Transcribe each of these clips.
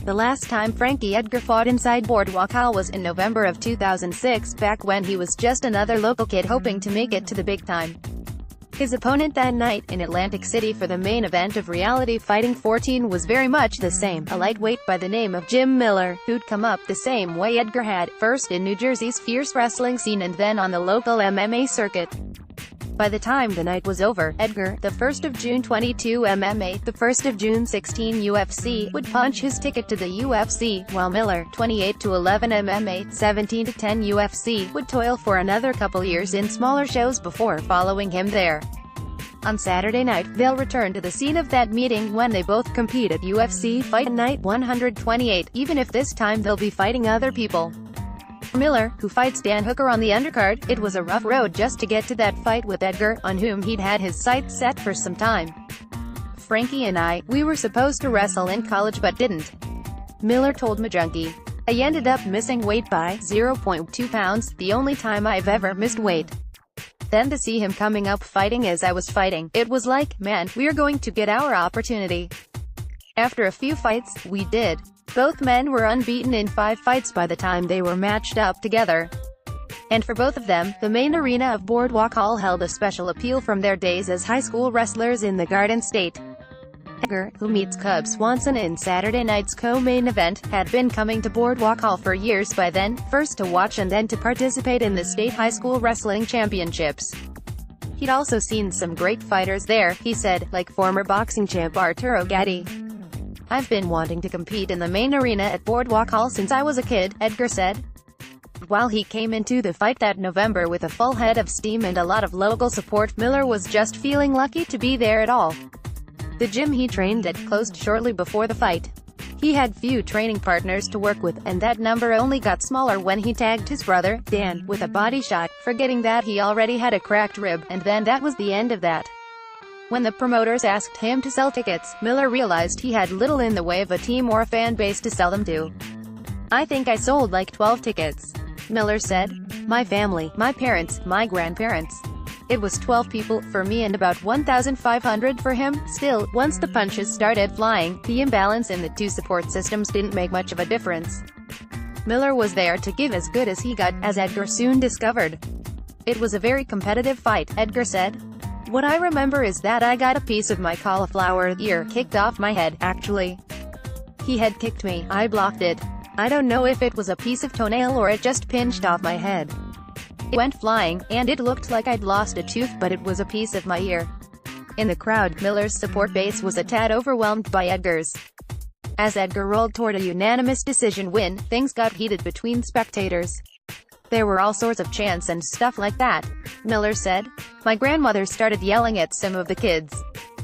The last time Frankie Edgar fought inside Boardwalk Hall was in November of 2006, back when he was just another local kid hoping to make it to the big time. His opponent that night, in Atlantic City for the main event of Reality Fighting 14, was very much the same, a lightweight by the name of Jim Miller, who'd come up the same way Edgar had, first in New Jersey's fierce wrestling scene and then on the local MMA circuit. By the time the night was over, Edgar, the 1st of June 22 MMA, the 1st of June 16 UFC, would punch his ticket to the UFC, while Miller, 28-11 MMA, 17-10 UFC, would toil for another couple years in smaller shows before following him there. On Saturday night, they'll return to the scene of that meeting when they both compete at UFC Fight Night 128, even if this time they'll be fighting other people. For Miller, who fights Dan Hooker on the undercard, it was a rough road just to get to that fight with Edgar, on whom he'd had his sights set for some time. "Frankie and we were supposed to wrestle in college but didn't," Miller told McJunkie. "I ended up missing weight by 0.2 pounds, the only time I've ever missed weight. Then to see him coming up fighting as I was fighting, it was like, man, we're going to get our opportunity." After a few fights, we did. Both men were unbeaten in 5 fights by the time they were matched up together. And for both of them, the main arena of Boardwalk Hall held a special appeal from their days as high school wrestlers in the Garden State. Edgar, who meets Cub Swanson in Saturday night's co-main event, had been coming to Boardwalk Hall for years by then, first to watch and then to participate in the state high school wrestling championships. He'd also seen some great fighters there, he said, like former boxing champ Arturo Gatti. "I've been wanting to compete in the main arena at Boardwalk Hall since I was a kid," Edgar said. While he came into the fight that November with a full head of steam and a lot of local support, Miller was just feeling lucky to be there at all. The gym he trained at closed shortly before the fight. He had few training partners to work with, and that number only got smaller when he tagged his brother, Dan, with a body shot, forgetting that he already had a cracked rib, and then that was the end of that. When the promoters asked him to sell tickets, Miller realized he had little in the way of a team or a fan base to sell them to. "I think I sold like 12 tickets," Miller said. "My family, my parents, my grandparents. It was 12 people for me and about 1,500 for him." Still, once the punches started flying, the imbalance in the two support systems didn't make much of a difference. Miller was there to give as good as he got, as Edgar soon discovered. "It was a very competitive fight," Edgar said. "What I remember is that I got a piece of my cauliflower ear kicked off my head, actually. He had kicked me, I blocked it. I don't know if it was a piece of toenail or it just pinched off my head. It went flying, and it looked like I'd lost a tooth, but it was a piece of my ear." In the crowd, Miller's support base was a tad overwhelmed by Edgar's. As Edgar rolled toward a unanimous decision win, things got heated between spectators. "There were all sorts of chants and stuff like that," Miller said. "My grandmother started yelling at some of the kids,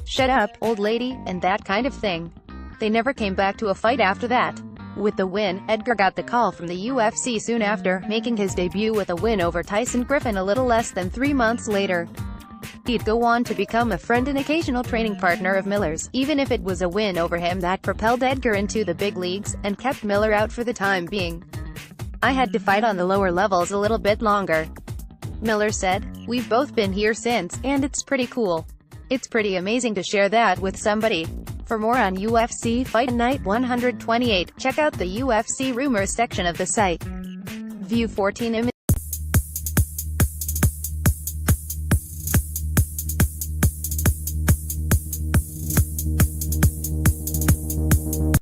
'Shut up, old lady,' and that kind of thing. They never came back to a fight after that." With the win, Edgar got the call from the UFC soon after, making his debut with a win over Tyson Griffin a little less than 3 months later. He'd go on to become a friend and occasional training partner of Miller's, even if it was a win over him that propelled Edgar into the big leagues, and kept Miller out for the time being. "I had to fight on the lower levels a little bit longer," Miller said. "We've both been here since, and it's pretty cool. It's pretty amazing to share that with somebody." For more on UFC Fight Night 128, check out the UFC Rumors section of the site. View 14 images.